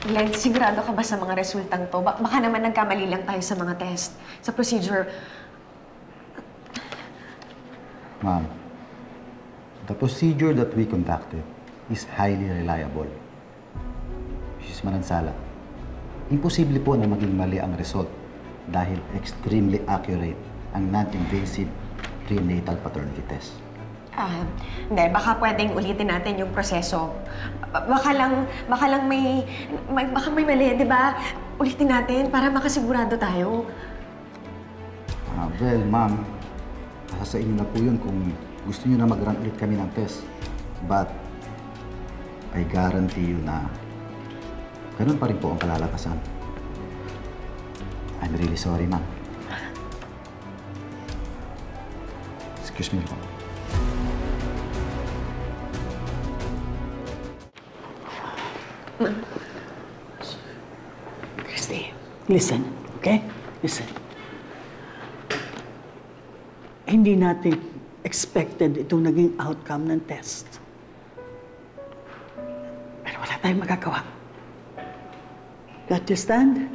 Len, sigurado ka ba sa mga resultang to? Baka naman nagkamali lang tayo sa mga test, sa procedure. Ma'am, the procedure that we conducted is highly reliable. Mrs. Manansala, imposible po na maging mali ang result dahil extremely accurate ang non-invasive prenatal paternity test. Hindi. Baka pwedeng ulitin natin yung proseso. Baka lang may mali, di ba? Ulitin natin para makasigurado tayo. Well, ma'am, nasa sa inyo na po yun kung gusto niyo na mag-run ulit kami ng test. But, I guarantee you na ganun pa rin po ang kalalabasan. I'm really sorry, ma'am. Excuse me po. Christy, listen, okay? Listen. Hindi natin expected itong naging outcome ng test. Pero wala tayong magagawa. You understand?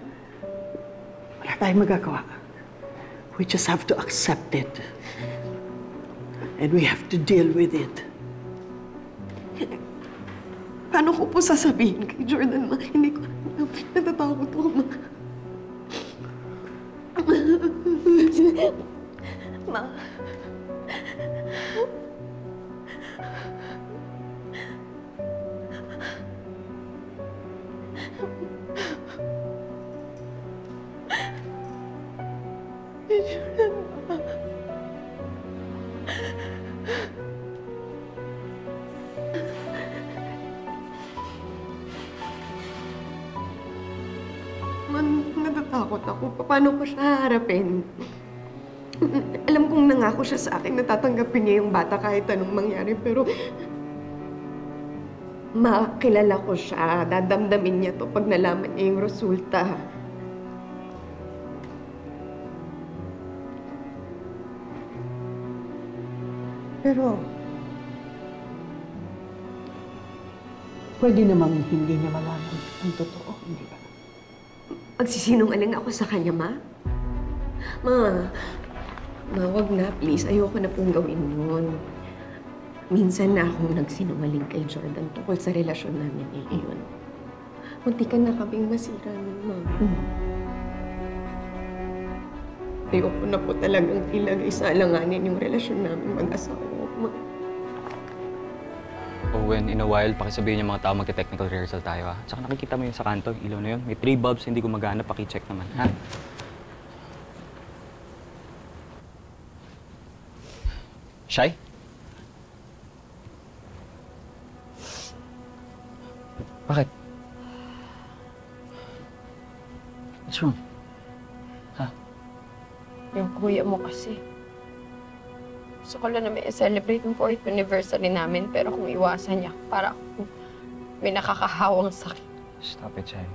Wala tayong magagawa. We just have to accept it. And we have to deal with it. Paano ko po sasabihin kay Jordan, ma? Hindi ko natatakot ako, ma. Ma. Jordan, ma. Natatakot ako. Paano ko siya harapin? Alam kong nangako siya sa akin na tatanggapin niya yung bata kahit anong mangyari, pero makilala ko siya. Dadamdamin niya to pag nalaman niya yung resulta. Pero, pwede namang hindi niya malaman ang totoo, hindi ba? Magsisinungaling ako sa kanya, ma? Ma, wag na, please. Ayoko na pong gawin yun. Minsan na akong nagsinungaling kay Jordan tungkol sa relasyon namin ngayon. Munti ka na kaming masira nun, ma. Ayoko na po talagang ilagay sa alanganin yung relasyon namin mag-asawa, ma. Owen, in a while, pakisabihin yung mga tao magte-technical rehearsal tayo, ha? Tsaka nakikita mo yun sa kanto, ilaw na yun. May 3 bulbs hindi gumagana, paki-check naman, ha? Shy? Bakit? What's wrong? Ha? Yung kuya mo kasi. Gusto ko lang na may celebrate yung 4th anniversary namin, pero kung iwasan niya, para kung may nakakahawang sakit. Stop it, Shy.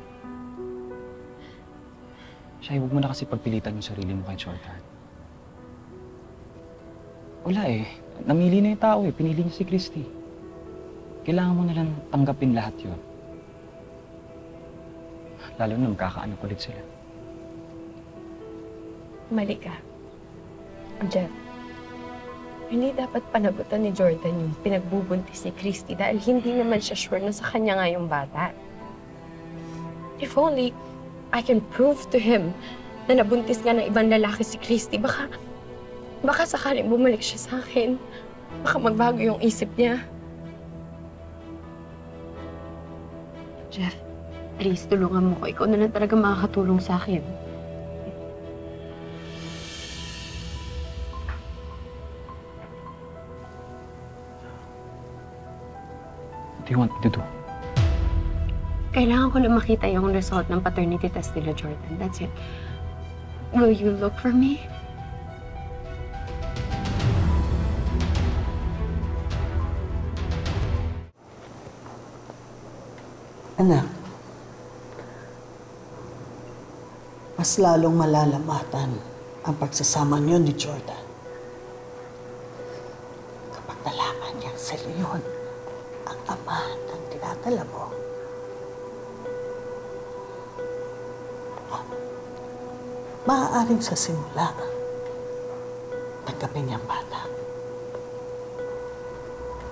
Shy, huwag mo na kasi pagpilitan yung sarili mo kay Jordan. Wala eh. Namili na yung tao eh. Pinili niya si Christy. Kailangan mo na lang tanggapin lahat yun. Lalo na magkakaanak ulit sila. Mali ka. Jeff, hindi dapat panagutan ni Jordan yung pinagbubuntis ni Christy dahil hindi naman siya sure na sa kanya nga yung bata. If only I can prove to him na nabuntis nga ng ibang lalaki si Christy, baka sakaling bumalik siya sa akin. Baka magbago yung isip niya. Jeff, please, tulungan mo ko. Ikaw na lang talaga makakatulong sa akin. What do you want me to do? Kailangan ko lang makita yung result ng paternity test nila, Jordan. That's it. Will you look for me? Anak, mas lalong malalamatan ang pagsasama niyo ni Jordan. Kapag nalaman niyang sa leon ang ama ng tinatala mo, Maaaring sa simula, tanggapin niyang bata.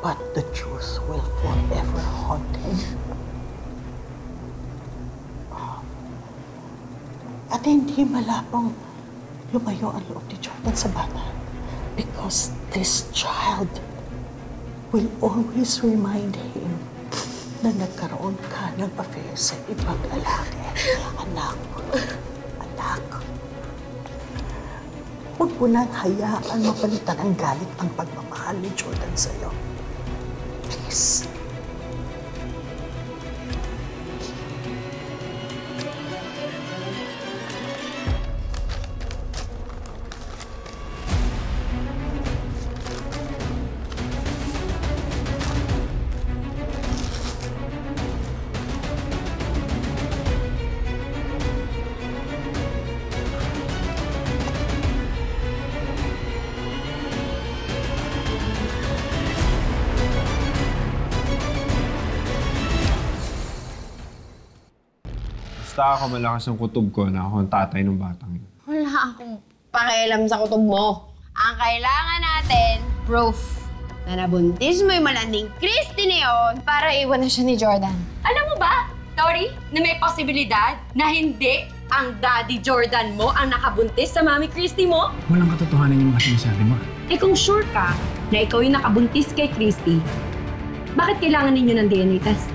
But the truth will forever haunt him. At hindi malabong lumayo ang loob ni Jordan sa bata. Because this child will always remind him na nagkaroon ka ng affair sa ibang lalaki. Anak, huwag mo nang hayaan mapalitan ang galit ang pagmamahal ni Jordan sa'yo. Please. Basta ako malakas ang kutob ko na ako ang tatay ng batang yun. Wala akong pakialam sa kutob mo. Ang kailangan natin, proof na nabuntis mo yung malanding Christy na yun para iwan na siya ni Jordan. Alam mo ba, Tori, na may posibilidad na hindi ang daddy Jordan mo ang nakabuntis sa mami Christy mo? Walang katotohanan yung mga sinasabi mo. Eh kung sure ka na ikaw yung nakabuntis kay Christy, bakit kailangan ninyo ng DNA test?